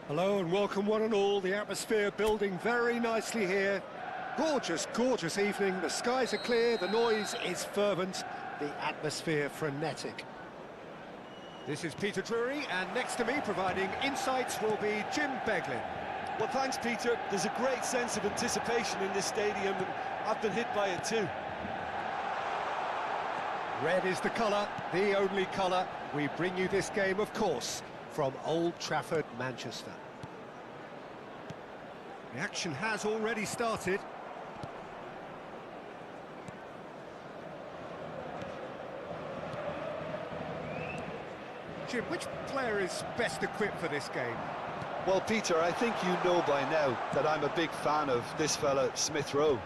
Hello and welcome one and all. The atmosphere building very nicely here. Gorgeous, gorgeous evening. The skies are clear, the noise is fervent, the atmosphere frenetic. This is Peter Drury, and next to me providing insights will be Jim Beglin. Well, thanks, Peter. There's a great sense of anticipation in this stadium, and I've been hit by it too. Red is the colour, the only colour. We bring you this game, of course, from Old Trafford, Manchester. The action has already started. Jim, which player is best equipped for this game? Well, Peter, I think you know by now that I'm a big fan of this fella, Smith Rowe.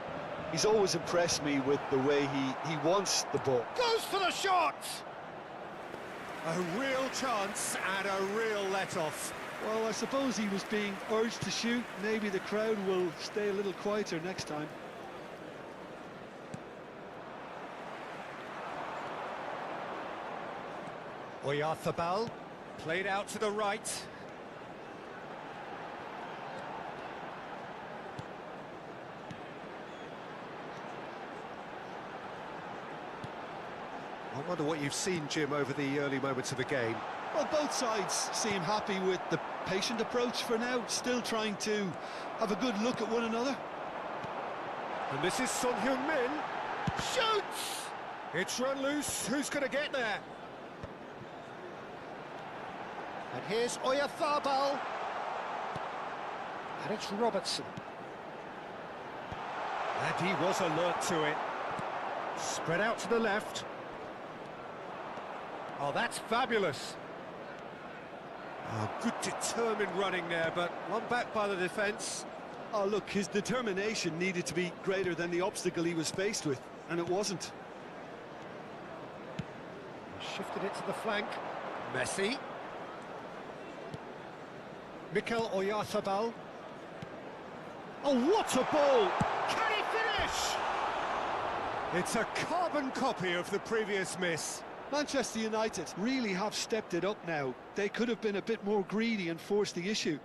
He's always impressed me with the way he wants the ball. Goes for the shot! A real chance and a real let-off. Well, I suppose he was being urged to shoot. Maybe the crowd will stay a little quieter next time. Oyarzabal, played out to the right. I wonder what you've seen, Jim, over the early moments of the game. Well, both sides seem happy with the patient approach for now, still trying to have a good look at one another. And this is Son Heung-min. Shoots! It's run loose. Who's going to get there? And here's Oyarzabal. And it's Robertson. And he was alert to it. Spread out to the left. Oh, that's fabulous. Oh, good determined running there, but one back by the defence. Oh, look, his determination needed to be greater than the obstacle he was faced with, and it wasn't. Shifted it to the flank. Messi. Mikel Oyarzabal. Oh, what a ball! Can he finish? It's a carbon copy of the previous miss. Manchester United really have stepped it up now. They could have been a bit more greedy and forced the issue.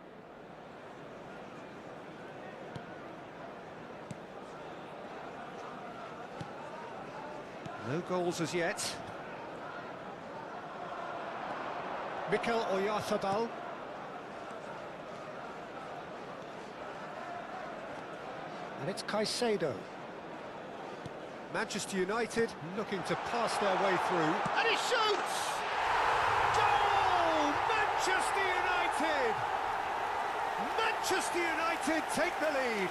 No goals as yet. Mikel Oyarzabal. And it's Caicedo. Manchester United looking to pass their way through. And he shoots! Goal! Manchester United! Manchester United take the lead.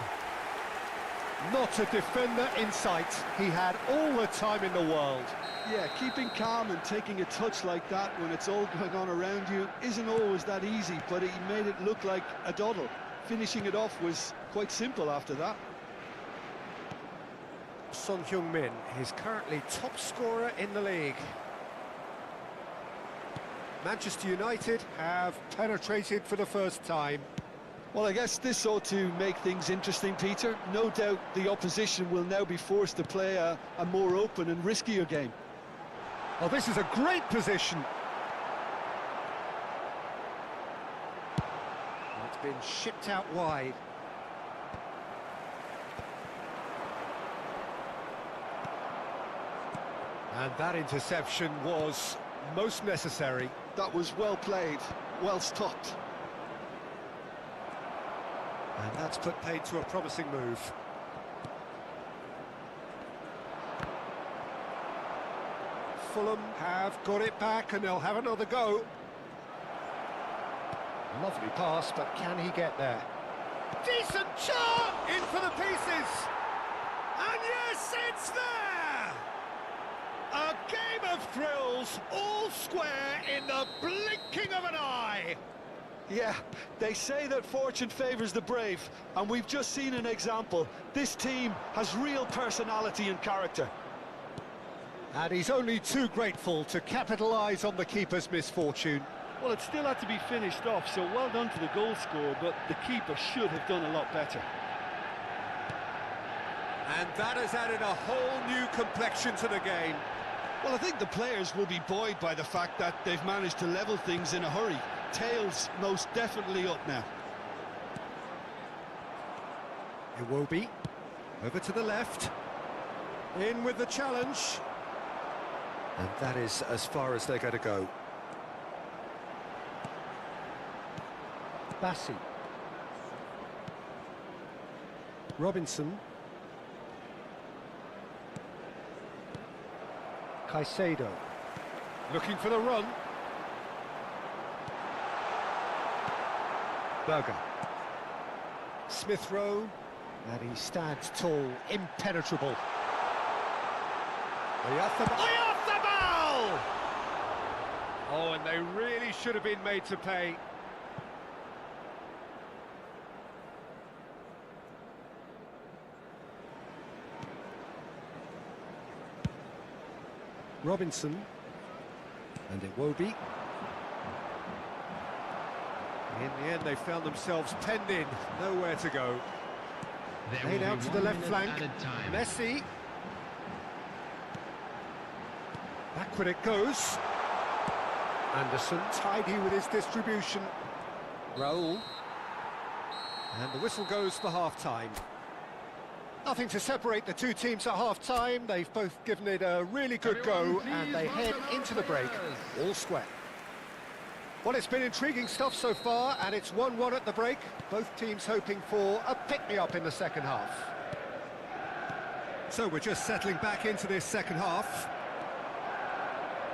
Not a defender in sight. He had all the time in the world. Yeah, keeping calm and taking a touch like that when it's all going on around you isn't always that easy, but he made it look like a doddle. Finishing it off was quite simple after that. Son Heung-min is currently top scorer in the league. Manchester United have penetrated for the first time. Well, I guess this ought to make things interesting, Peter. No doubt the opposition will now be forced to play a more open and riskier game. Oh, this is a great position. It's been shipped out wide. And that interception was most necessary. That was well played, well stopped. And that's put paid to a promising move. Fulham have got it back and they'll have another go. Lovely pass, but can he get there? Decent shot! In for the pieces! And yes, it's there! A game of thrills, all square in the blinking of an eye! Yeah, they say that fortune favours the brave, and we've just seen an example. This team has real personality and character. And he's only too grateful to capitalise on the keeper's misfortune. Well, it still had to be finished off, so well done to the goal scorer, but the keeper should have done a lot better. And that has added a whole new complexion to the game. Well, I think the players will be buoyed by the fact that they've managed to level things in a hurry. tail's most definitely up now. Iwobi, over to the left. In with the challenge. And that is as far as they're going to go. Bassi. Robinson. Caicedo. Looking for the run. Berger. Smith Rowe. And he stands tall, impenetrable. Oyarzabal! Oh, and they really should have been made to pay. Robinson. And Iwobi. In the end, they found themselves penned in, nowhere to go. Laid out to the left flank. Messi. Backward it goes. Anderson tidy with his distribution. Raul. And the whistle goes for half-time. Nothing to separate the two teams at half-time. They've both given it a really good go, and they head into the break all square. Well, it's been intriguing stuff so far, and it's 1-1 at the break. Both teams hoping for a pick-me-up in the second half. So we're just settling back into this second half.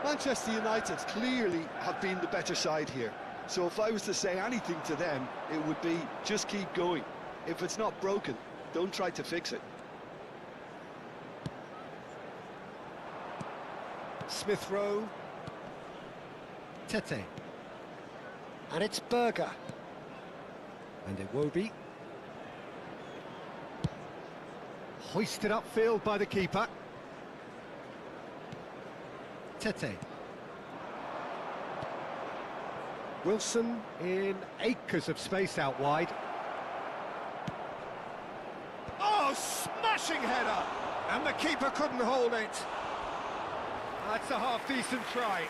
Manchester United clearly have been the better side here. So if I was to say anything to them, it would be just keep going. If it's not broken, don't try to fix it. Smith Rowe. Tete. And it's Berger. And Iwobi. Hoisted upfield by the keeper. Tete. Wilson in acres of space out wide. Oh, smashing header! And the keeper couldn't hold it. That's a half-decent try.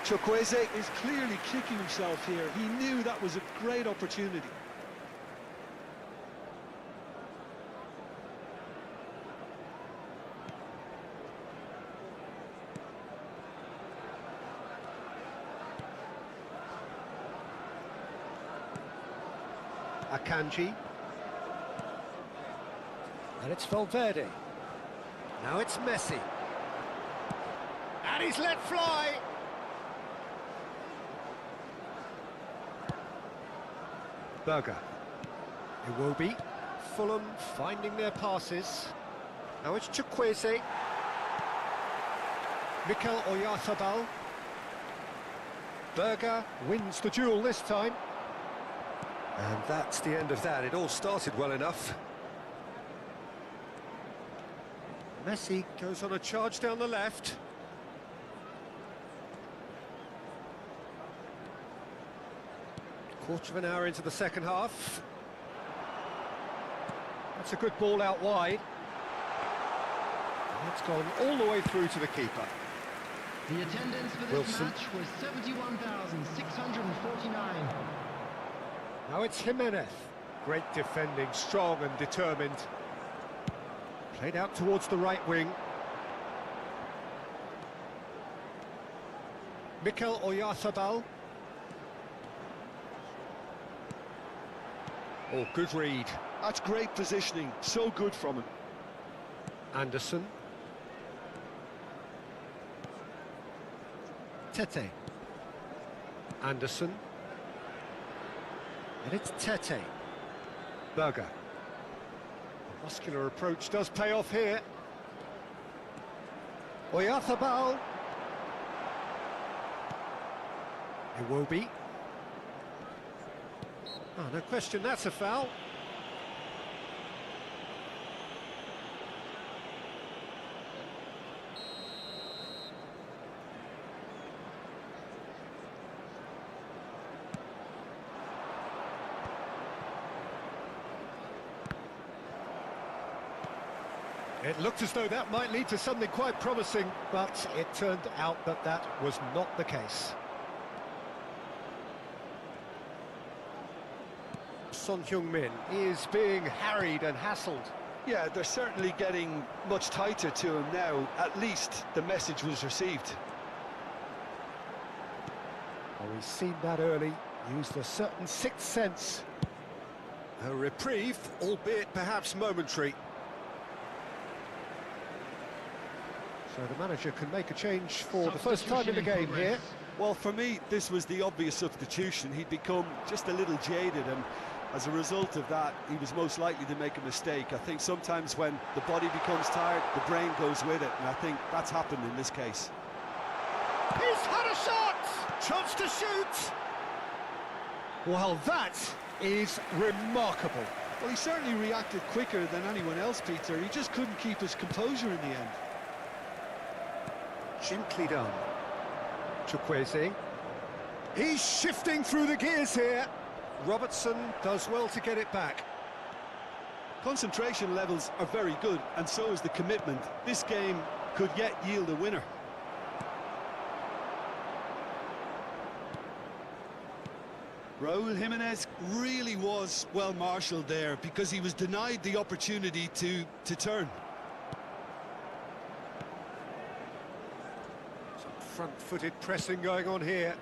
Chukwueze is clearly kicking himself here. He knew that was a great opportunity. Akanji. And it's Valverde. Now it's Messi. And he's let fly. Berger. Iwobi. Fulham finding their passes. Now it's Chukwueze. Mikel Oyarzabal. Berger wins the duel this time. And that's the end of that. It all started well enough. Messi goes on a charge down the left. Quarter of an hour into the second half. That's a good ball out wide. And it's gone all the way through to the keeper. The attendance for this match was 71,649. Now it's Jimenez. Great defending, strong and determined. Played out towards the right wing. Mikel Oyarzabal. Oh, good read. That's great positioning, so good from him. Anderson. Tete. Anderson. And it's Tete. Berger. The muscular approach does pay off here. Oyarzabal. Iwobi. Oh, no question, that's a foul. It looked as though that might lead to something quite promising, but it turned out that that was not the case. Son Heung-min is being harried and hassled. Yeah, they're certainly getting much tighter to him now. At least the message was received. Oh, he's seen that early, used a certain sixth sense. A reprieve, albeit perhaps momentary. So the manager can make a change for the first time in the game here. Well, for me, this was the obvious substitution. He'd become just a little jaded, and as a result of that, he was most likely to make a mistake. I think sometimes when the body becomes tired, the brain goes with it, and I think that's happened in this case. He's had a shot! Chance to shoot! Well, that is remarkable. Well, he certainly reacted quicker than anyone else, Peter. He just couldn't keep his composure in the end. Gently done. Chukwueze. He's shifting through the gears here. Robertson does well to get it back. Concentration levels are very good, and so is the commitment. This game could yet yield a winner. Raúl Jiménez really was well marshalled there because he was denied the opportunity to turn. Some front-footed pressing going on here.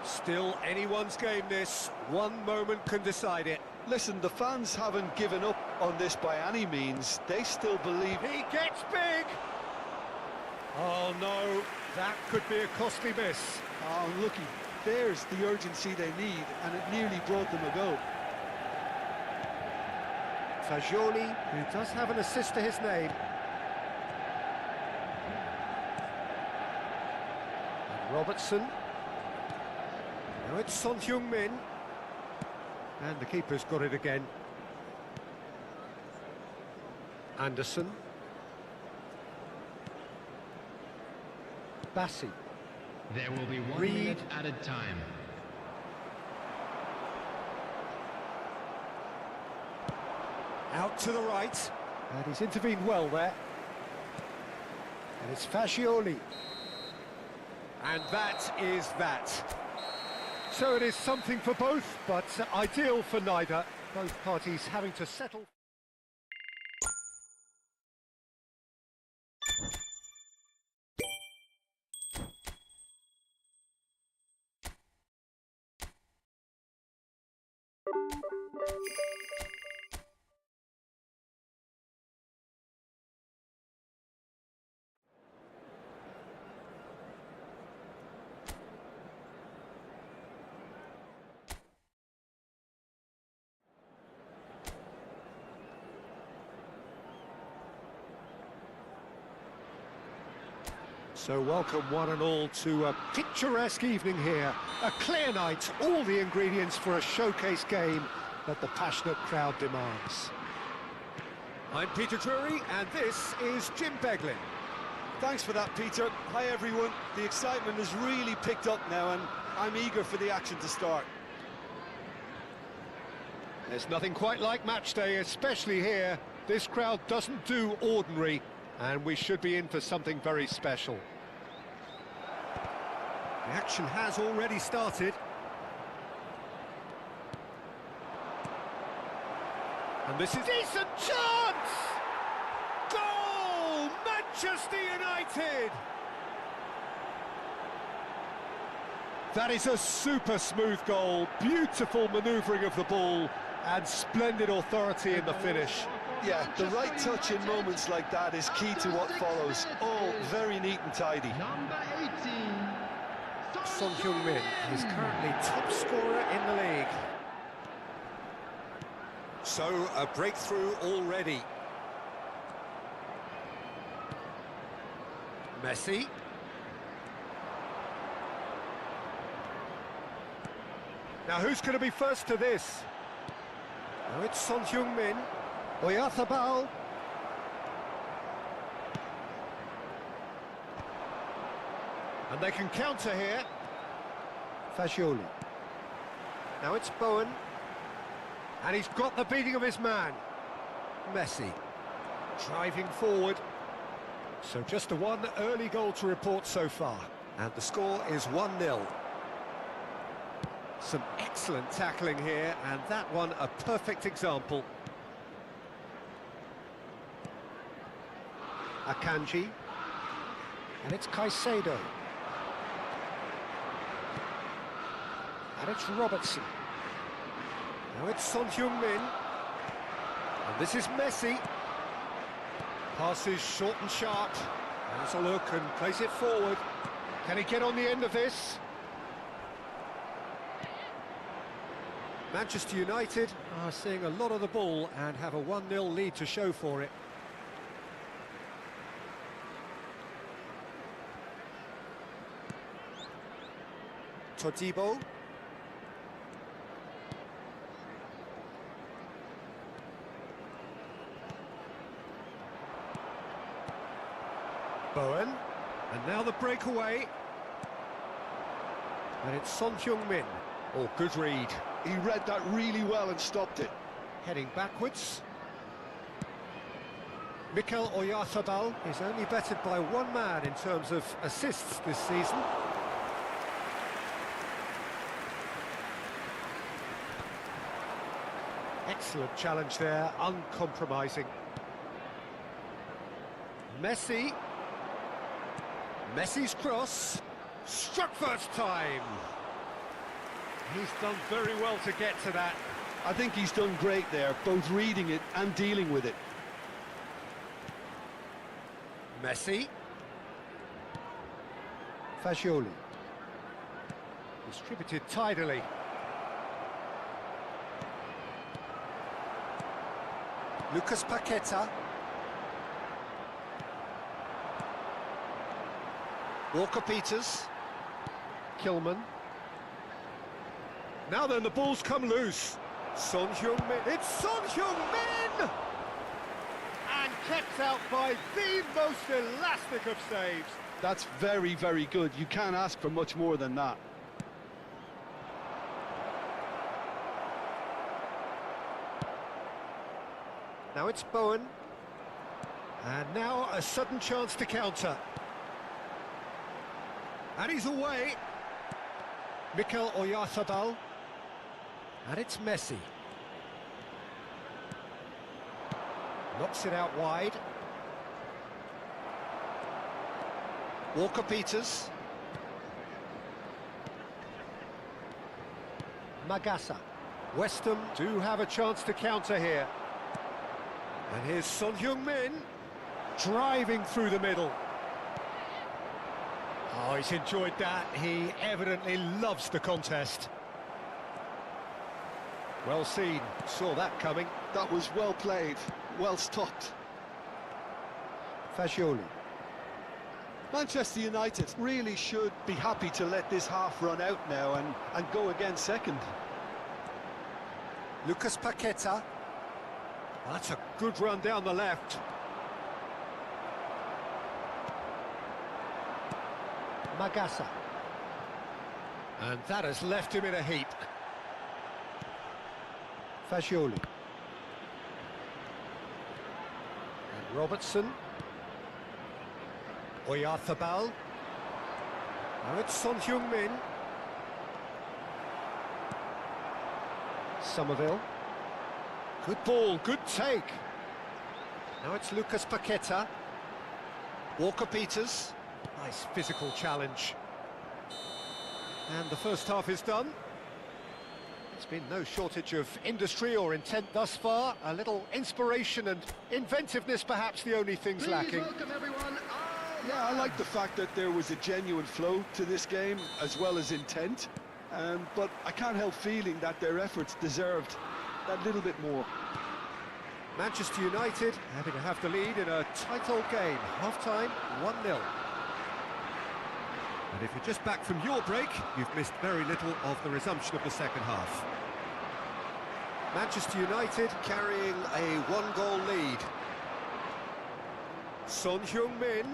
Still anyone's game this. One moment can decide it. Listen, the fans haven't given up on this by any means. They still believe... He gets big! Oh no, that could be a costly miss. Oh, looky, there's the urgency they need, and it nearly brought them a goal. Fagioli, who does have an assist to his name. And Robertson. Now it's Son Heung-min. And the keeper's got it again. Anderson. Bassi. There will be 1 Reed. minute added time. Out to the right. And he's intervened well there. And it's Fagioli. And that is that. So it is something for both, but ideal for neither. Both parties having to settle. So welcome one and all to a picturesque evening here. A clear night, all the ingredients for a showcase game that the passionate crowd demands. I'm Peter Drury, and this is Jim Beglin. Thanks for that, Peter. Hi, everyone. The excitement has really picked up now, and I'm eager for the action to start. There's nothing quite like match day, especially here. This crowd doesn't do ordinary, and we should be in for something very special. The action has already started. And this is... Decent chance! Goal! Manchester United! That is a super smooth goal. Beautiful manoeuvring of the ball and splendid authority in the finish. Yeah, the right touch in moments like that is key to what follows. All very neat and tidy. Number 18. Son Heung-min is currently top scorer in the league. So, a breakthrough already. Messi. Now, who's going to be first to this? Now it's Son Heung-min. Oyarzabal. And they can counter here. Fagioli. Now it's Bowen. And he's got the beating of his man. Messi. Driving forward. So just a one early goal to report so far. And the score is 1-0. Some excellent tackling here, and that one a perfect example. Akanji. And it's Caicedo. And it's Robertson. Now it's Son Heung-min. And this is Messi. Passes short and sharp. Has a look and plays it forward. Can he get on the end of this? Manchester United are seeing a lot of the ball and have a 1-0 lead to show for it. Todibo. Bowen. And now the breakaway. And it's Son Heung-min. Oh, good read. He read that really well and stopped it. Heading backwards. Mikel Oyarzabal is only bettered by one man in terms of assists this season. Excellent challenge there, uncompromising. Messi. Messi's cross. Struck first time. He's done very well to get to that. I think he's done great there, both reading it and dealing with it. Messi. Fagioli. Distributed tidily. Lucas Paqueta. Walker-Peters. Kilman. Now then, the ball's come loose. Son Heung-min. It's Son Heung-min! And kept out by the most elastic of saves. That's very, very good. You can't ask for much more than that. Now it's Bowen. And now a sudden chance to counter. And he's away. Mikel Oyarzabal. And it's Messi. Knocks it out wide. Walker-Peters. Magassa. West Ham do have a chance to counter here. And here's Son Heung-min driving through the middle. Oh, he's enjoyed that. He evidently loves the contest. Well seen, saw that coming. That was well played, well stopped. Fagioli. Manchester United really should be happy to let this half run out now and go again second. Lucas Paqueta. Well, that's a good run down the left. Magassa. And that has left him in a heap. Fagioli. And Robertson. Oyarzabal. Now it's Son Heung-min. Somerville. Good ball, good take. Now it's Lucas Paqueta. Walker-Peters. Nice physical challenge. And the first half is done. There's been no shortage of industry or intent thus far. A little inspiration and inventiveness, perhaps the only things lacking. Welcome everyone. Yeah, I like the fact that there was a genuine flow to this game, as well as intent. But I can't help feeling that their efforts deserved that little bit more. Manchester United happy to have the lead in a tight old game. Half-time, 1-0. And if you're just back from your break, you've missed very little of the resumption of the second half. Manchester United carrying a one-goal lead. Son Heung-min.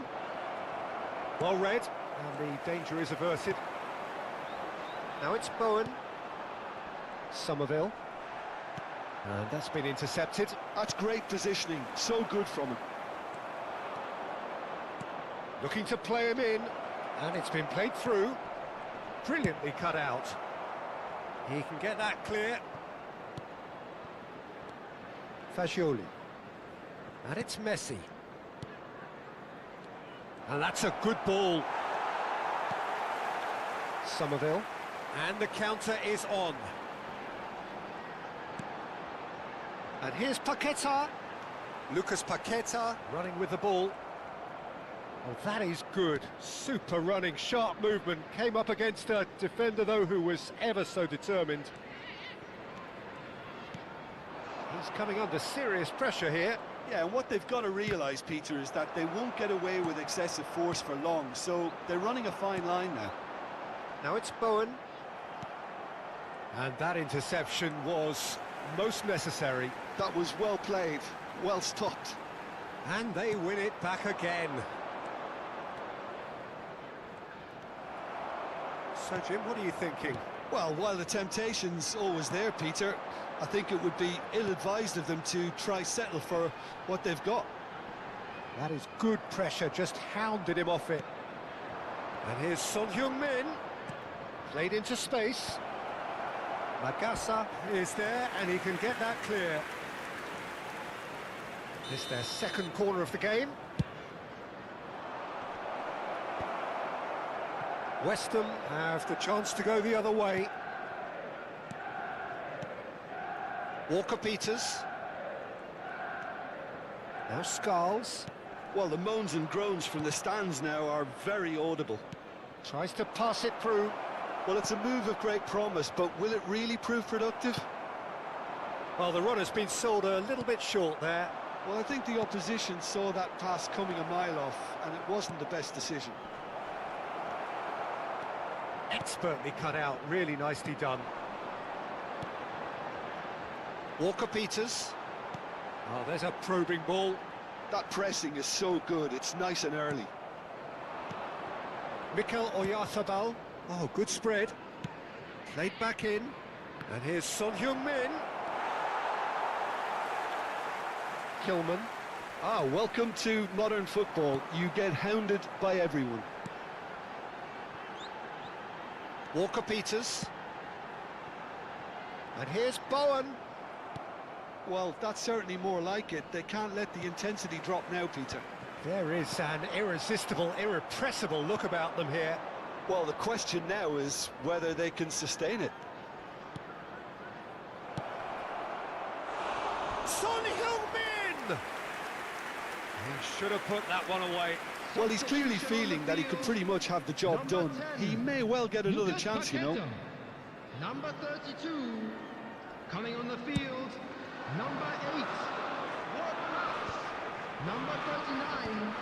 Well read, and the danger is averted. Now it's Bowen. Somerville. And that's been intercepted. That's great positioning, so good from him. Looking to play him in, and it's been played through. Brilliantly cut out. He can get that clear. Fagioli. And it's Messi. And that's a good ball. Somerville. And the counter is on. And here's Paqueta. Lucas Paqueta running with the ball. Oh, that is good. Super running, sharp movement. Came up against a defender, though, who was ever so determined. He's coming under serious pressure here. Yeah, and what they've got to realise, Peter, is that they won't get away with excessive force for long, so they're running a fine line now. Now it's Bowen. And that interception was most necessary. That was well played, well stopped. And they win it back again. So, Jim, what are you thinking? Well, while the temptation's always there, Peter, I think it would be ill-advised of them to try settle for what they've got. That is good pressure, just hounded him off it. And here's Son Heung-min. Played into space. Magassa is there, and he can get that clear. It's their second corner of the game. West Ham have the chance to go the other way. Walker-Peters. Now Scarles. Well, the moans and groans from the stands now are very audible. Tries to pass it through. Well, it's a move of great promise, but will it really prove productive? Well, the run has been sold a little bit short there. Well, I think the opposition saw that pass coming a mile off, and it wasn't the best decision. Expertly cut out, really nicely done. Walker-Peters. Oh, there's a probing ball. That pressing is so good, it's nice and early. Mikel Oyarzabal. Oh, good spread. Played back in. And here's Son Heung-min. Kilman. Ah, welcome to modern football. You get hounded by everyone. Walker-Peters. And here's Bowen. Well, that's certainly more like it. They can't let the intensity drop now, Peter. There is an irresistible, irrepressible look about them here. Well, the question now is whether they can sustain it. Son Heung-min! He should have put that one away. Well, he's clearly feeling that he could pretty much have the job done. He may well get another chance, you know. Number 32, coming on the field, number 8, what pass? Number 39.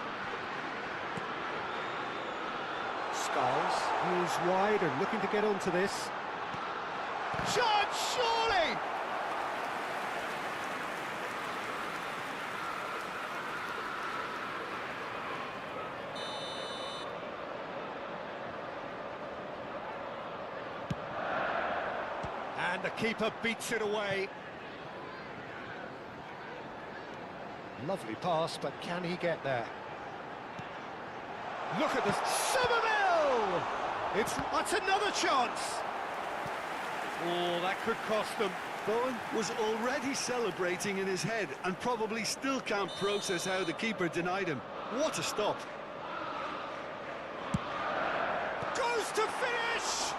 Scarles is wide and looking to get onto this. Shot, surely! And the keeper beats it away. Lovely pass, but can he get there? Look at this, Somerville! That's another chance! Oh, that could cost them. Bowen was already celebrating in his head and probably still can't process how the keeper denied him. What a stop! Goes to finish!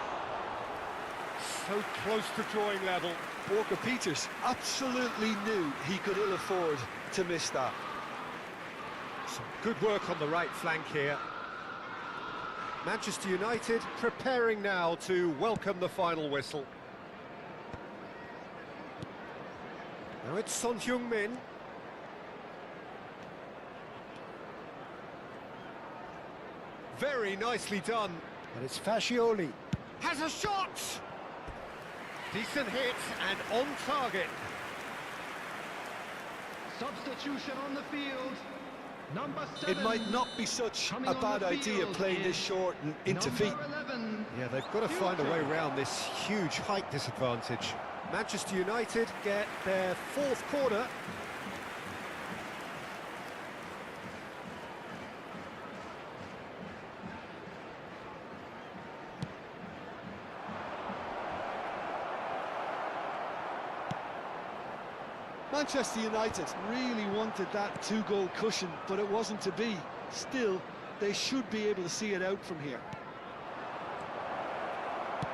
So close to drawing level. Walker-Peters absolutely knew he could ill afford to miss that. Some good work on the right flank here. Manchester United preparing now to welcome the final whistle. Now it's Son Heung-min. Very nicely done. And it's Fagioli. Has a shot! Decent hit and on target. Substitution on the field, number 7. It might not be such a bad idea playing this short and into feet. Yeah, they've got to find a way around this huge height disadvantage. Manchester United get their fourth corner. Manchester United really wanted that two-goal cushion, but it wasn't to be. Still, they should be able to see it out from here.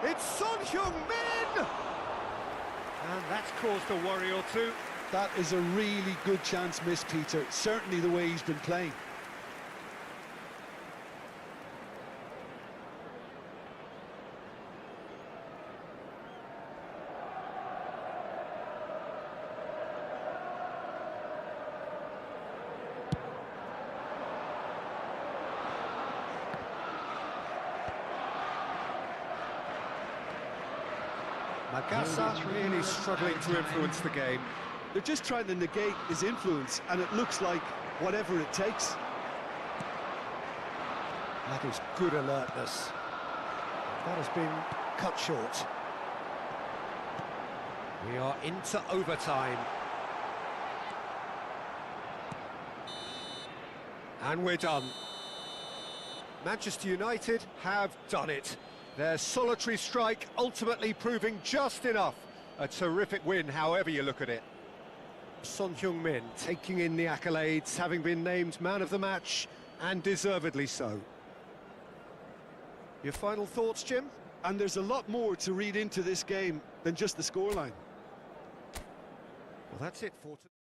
It's Son Heung-min! And that's caused a worry or two. That is a really good chance missed, Peter. Certainly the way he's been playing. Magassa really struggling to influence the game. They're just trying to negate his influence, and it looks like whatever it takes. That is good alertness. That has been cut short. We are into overtime. And we're done. Manchester United have done it. Their solitary strike ultimately proving just enough. A terrific win, however you look at it. Son Heung-min taking in the accolades, having been named man of the match, and deservedly so. Your final thoughts, Jim? And there's a lot more to read into this game than just the scoreline. Well, that's it for today.